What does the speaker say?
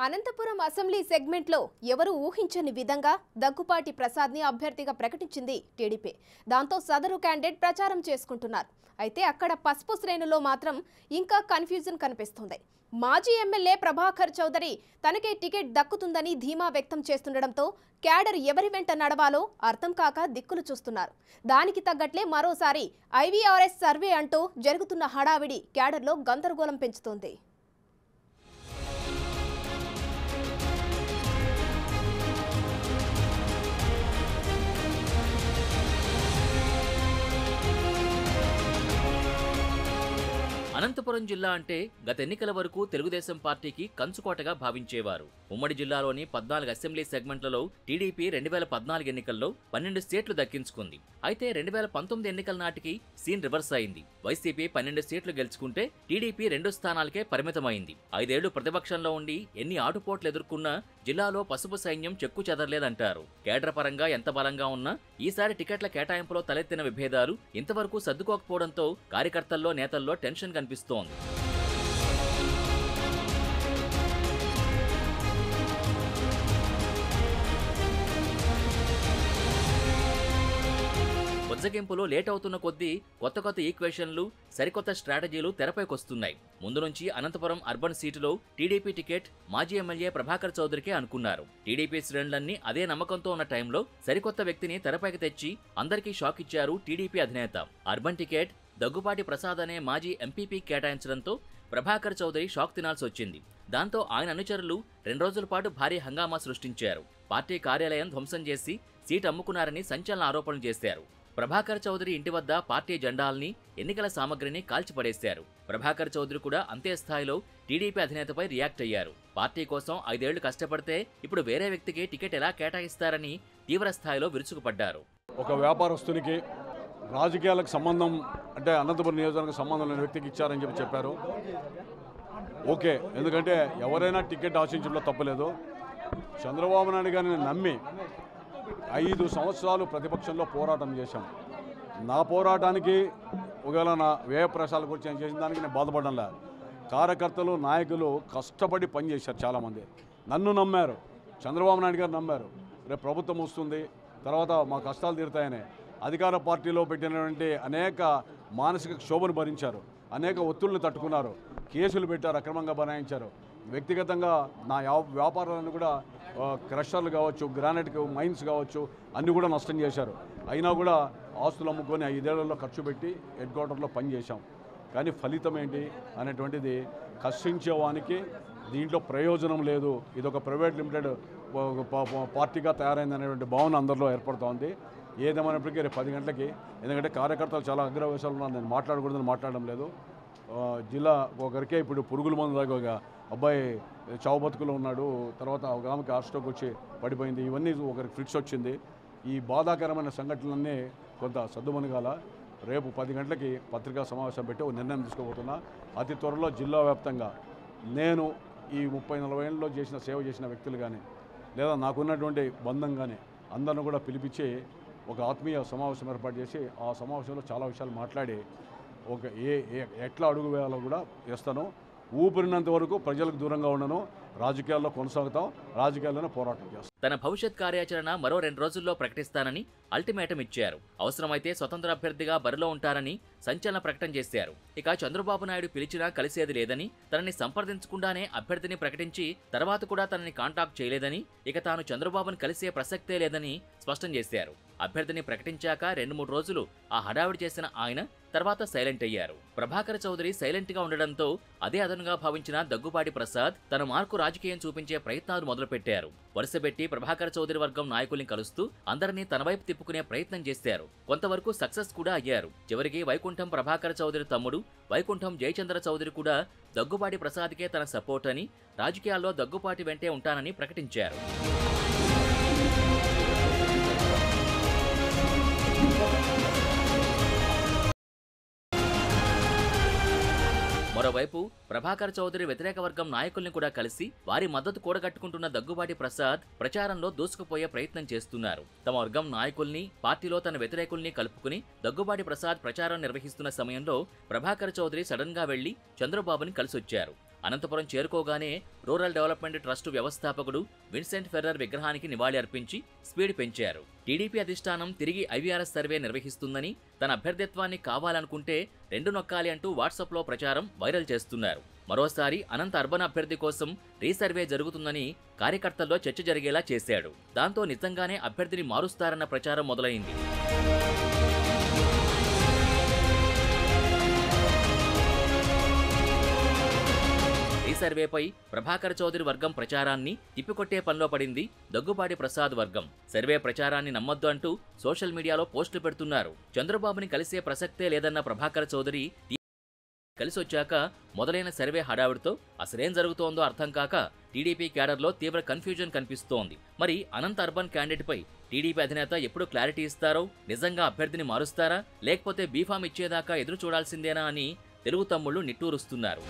Anantapuram assembly సెగ్మెంట్లో ఎవరు ఊహించని విధంగా దగ్గుపాటి ప్రసాద్ని అభ్యర్థిగా ప్రకటించింది టీడీపీ. దాంతో సదరు క్యాండిడేట్ ప్రచారం చేసుకుంటున్నారు. అయితే అక్కడ పసుపు శ్రేణులో మాత్రం ఇంకా కన్ఫ్యూజన్ కనిపిస్తుంది. మాజీ ఎమ్మెల్యే ప్రభాకర్ చౌదరి తనకే టికెట్ దక్కుతుందని ధీమా వ్యక్తం చేస్తుండటంతో క్యాడర్ ఎవరి వెంట నడవాలో అర్థం కాక దిక్కులు చూస్తున్నారు. దానికి తగ్గట్లే మరోసారి ఐవీఆర్ఎస్ సర్వే అంటూ జరుగుతున్న హడావిడి క్యాడర్లో గందరగోళం పెంచుతోంది. అనంతపురం జిల్లా అంటే గత ఎన్నికల వరకు తెలుగుదేశం పార్టీకి కంచుకోటగా భావించేవారు. ఉమ్మడి జిల్లాలోని 14 అసెంబ్లీ సెగ్మెంట్లలో టీడీపీ 2014 ఎన్నికల్లో 12 సీట్లు దక్కించుకుంది. అయితే 2019 ఎన్నికల నాటికి సీన్ రివర్స్ అయింది. వైసీపీ 12 సీట్లు గెలుచుకుంటే టీడీపీ 2 స్థానాలకే పరిమితమైంది. 5 ఏళ్లు ప్రతిపక్షంలో ఉండి ఎన్ని ఆటుపోట్లు ఎదుర్కొన్నా జిల్లాలో పసుపు సైన్యం చెక్కు చెదరలేదంటారు. కేడర్ పరంగా ఎంత బలంగా ఉన్నా ఈసారి టికెట్ల కేటాయింపులో తలెత్తిన విభేదాలు ఇంతవరకు సర్దుకోకపోవడంతో కార్యకర్తల్లో నేతల్లో టెన్షన్ కనిపిస్తోంది. బుజ్జగింపులో లేట్ అవుతున్న కొద్దీ కొత్త ఈక్వేషన్లు, సరికొత్త స్ట్రాటజీలు తెరపైకొస్తున్నాయి. ముందు నుంచి అనంతపురం అర్బన్ సీటులో టీడీపీ టికెట్ మాజీ ఎమ్మెల్యే ప్రభాకర్ చౌదరికే అనుకున్నారు. టీడీపీ శ్రేణులన్నీ అదే నమ్మకంతో ఉన్న టైంలో సరికొత్త వ్యక్తిని తెరపైకి తెచ్చి అందరికీ షాక్ ఇచ్చారు టీడీపీ అధినేత. అర్బన్ టికెట్ దగ్గుపాటి ప్రసాద్ అనే మాజీ ఎంపీపీ కేటాయించడంతో ప్రభాకర్ చౌదరి షాక్ తినాల్సి వచ్చింది. దాంతో ఆయన అనుచరులు 2 రోజుల పాటు భారీ హంగామా సృష్టించారు. పార్టీ కార్యాలయం ధ్వంసం చేసి సీటు అమ్ముకున్నారని సంచలన ఆరోపణలు చేశారు. ప్రభాకర్ చౌదరి ఇంటి వద్ద పార్టీ జెండాల్ని, ఎన్నికల సామగ్రిని కాల్చిపడేశారు. ప్రభాకర్ చౌదరి కూడా అంతే స్థాయిలో టీడీపీ అధినేతపై రియాక్ట్ అయ్యారు. పార్టీ కోసం 5 ఏళ్లు కష్టపడితే ఇప్పుడు వేరే వ్యక్తికి టికెట్ ఎలా కేటాయిస్తారని తీవ్ర స్థాయిలో విరుచుకుపడ్డారు. ఒక వ్యాపారస్తునికి రాజకీయాలకు సంబంధం అంటే అనంతపురం నియోజకవర్గం సంబంధం లేని వ్యక్తికి ఇచ్చారని చెప్పారు. ఓకే, ఎందుకంటే ఎవరైనా టికెట్ ఆశించడంలో తప్పలేదు. చంద్రబాబు నాయుడు గారిని నమ్మి 5 సంవత్సరాలు ప్రతిపక్షంలో పోరాటం చేశాం. నా పోరాటానికి ఒకవేళ నా వ్యయ ప్రసాల గురించి నేను చేసిన దానికి నేను బాధపడడంలే. కార్యకర్తలు, నాయకులు కష్టపడి పనిచేశారు. చాలామంది నన్ను నమ్మారు, చంద్రబాబు నాయుడు గారు నమ్మారు. రేపు ప్రభుత్వం వస్తుంది, తర్వాత మా కష్టాలు తీరుతాయని అధికార పార్టీలో పెట్టినటువంటి అనేక మానసిక క్షోభను భరించారు, అనేక ఒత్తిళ్లు తట్టుకున్నారు, కేసులు పెట్టారు, అక్రమంగా బనాయించారు. వ్యక్తిగతంగా నా వ్యాపారాలను కూడా క్రషర్లు కావచ్చు, గ్రానైట్ మైన్స్ కావచ్చు అన్నీ కూడా నష్టం చేశారు. అయినా కూడా ఆస్తులు అమ్ముకొని 5 ఏళ్లలో ఖర్చు పెట్టి హెడ్ క్వార్టర్లో పనిచేశాం. కానీ ఫలితం ఏంటి అనేటువంటిది కష్టించేవానికి దీంట్లో ప్రయోజనం లేదు. ఇది ఒక ప్రైవేట్ లిమిటెడ్ పార్టీగా తయారైందనేటువంటి భావన అందరిలో ఏర్పడుతోంది. ఏదేమైనప్పటికీ రేపు 10 గంటలకి, ఎందుకంటే కార్యకర్తలు చాలా అగ్రవేశాలు ఉన్నారు, నేను మాట్లాడకూడదని మాట్లాడడం లేదు. జిల్లా ఒకరికే ఇప్పుడు పురుగుల మందు దాకా ఒక అబ్బాయి చావు బతుకులో ఉన్నాడు, తర్వాత ఒక ఆమెకి హార్ట్ స్ట్రోక్ వచ్చి పడిపోయింది. ఇవన్నీ ఒకరికి ఫిక్స్ వచ్చింది. ఈ బాధాకరమైన సంఘటనలన్నీ కొంత సద్దుమణగాల. రేపు 10 గంటలకి పత్రికా సమావేశం పెట్టి ఒక నిర్ణయం తీసుకోబోతున్నా. అతి త్వరలో జిల్లా వ్యాప్తంగా నేను ఈ 30-40 ఏళ్ళలో సేవ చేసిన వ్యక్తులు కానీ, లేదా నాకున్నటువంటి బంధం కానీ అందరిని కూడా పిలిపించి ఒక ఆత్మీయ సమావేశం ఏర్పాటు చేసి ఆ సమావేశంలో చాలా విషయాలు మాట్లాడి ఒక ఎట్లా అడుగు వేయాలో కూడా చేస్తాను. ఊపిరినంత వరకు ప్రజలకు దూరంగా ఉండను, రాజకీయాల్లో కొనసాగుతాం, రాజకీయాల్లోనే పోరాటం చేస్తాం. తన భవిష్యత్ కార్యాచరణ మరో 2 రోజుల్లో ప్రకటిస్తానని అల్టిమేటం ఇచ్చారు. అవసరమైతే స్వతంత్ర అభ్యర్థిగా బరిలో ఉంటారని సంచలన ప్రకటన చేశారు. ఇక చంద్రబాబు నాయుడు పిలిచినా కలిసేది లేదని, తనని సంప్రదించకుండానే అభ్యర్థిని ప్రకటించి తర్వాత కూడా తనని కాంటాక్ట్ చేయలేదని, ఇక తాను చంద్రబాబును కలిసే ప్రసక్తే లేదని స్పష్టం చేశారు. అభ్యర్థిని ప్రకటించాక 2-3 రోజులు ఆ హడావిడి చేసిన ఆయన తర్వాత సైలెంట్ అయ్యారు. ప్రభాకర్ చౌదరి సైలెంట్ గా ఉండడంతో అదే అదనుగా భావించిన దగ్గుపాటి ప్రసాద్ తన మార్కు రాజకీయం చూపించే ప్రయత్నాలు మొదలుపెట్టారు. వరుసపెట్టి ప్రభాకర్ చౌదరి వర్గం నాయకుల్ని కలుస్తూ అందరినీ తన వైపు తిప్పుకునే ప్రయత్నం చేశారు. కొంతవరకు సక్సెస్ కూడా అయ్యారు. చివరికి వైకుంఠం ప్రభాకర్ చౌదరి తమ్ముడు వైకుంఠం జయచంద్ర చౌదరి కూడా దగ్గుపాటి ప్రసాద్కే తన సపోర్ట్ అని, రాజకీయాల్లో దగ్గుపాటి వెంటే ఉంటానని ప్రకటించారు. మరోవైపు ప్రభాకర్ చౌదరి వ్యతిరేక వర్గం నాయకుల్ని కూడా కలిసి వారి మద్దతు కూడగట్టుకుంటున్న దగ్గుబాటి ప్రసాద్ ప్రచారంలో దూసుకుపోయే ప్రయత్నం చేస్తున్నారు. తమ వర్గం నాయకుల్ని, పార్టీలో తన వ్యతిరేకుల్ని కలుపుకుని దగ్గుబాటి ప్రసాద్ ప్రచారం నిర్వహిస్తున్న సమయంలో ప్రభాకర్ చౌదరి సడన్ గా వెళ్లి చంద్రబాబుని కలిసొచ్చారు. అనంతపురం చేరుకోగానే రూరల్ డెవలప్మెంట్ ట్రస్ట్ వ్యవస్థాపకుడు విన్సెంట్ ఫెర్రర్ విగ్రహానికి నివాళి అర్పించి స్పీడ్ పెంచారు. టీడీపీ అధిష్టానం తిరిగి ఐవీఆర్ఎస్ సర్వే నిర్వహిస్తుందని, తన అభ్యర్థిత్వాన్ని కావాలనుకుంటే 2 నొక్కాలి అంటూ వాట్సాప్లో ప్రచారం వైరల్ చేస్తున్నారు. మరోసారి అనంత అర్బన్ అభ్యర్థి కోసం రీసర్వే జరుగుతుందని కార్యకర్తల్లో చర్చ జరిగేలా చేశాడు. దాంతో నిజంగానే అభ్యర్థిని మారుస్తారన్న ప్రచారం మొదలైంది. ఈ సర్వేపై ప్రభాకర్ చౌదరి వర్గం ప్రచారాన్ని తిప్పికొట్టే పనిలో పడింది దగ్గుబాటి ప్రసాద్ వర్గం. సర్వే ప్రచారాన్ని నమ్మొద్దు అంటూ సోషల్ మీడియాలో పోస్టులు పెడుతున్నారు. చంద్రబాబుని కలిసే ప్రసక్తే లేదన్న ప్రభాకర్ చౌదరి కలిసొచ్చాక మొదలైన సర్వే హడావిడితో అసలేం జరుగుతోందో అర్థం కాక టీడీపీ క్యాడర్లో తీవ్ర కన్ఫ్యూజన్ కనిపిస్తోంది. మరి అనంత అర్బన్ క్యాండిడేట్పై టీడీపీ అధినేత ఎప్పుడు క్లారిటీ ఇస్తారో, నిజంగా అభ్యర్థిని మారుస్తారా లేకపోతే బీఫామ్ ఇచ్చేదాకా ఎదురు చూడాల్సిందేనా అని తెలుగు తమ్ముళ్లు నిట్టూరుస్తున్నారు.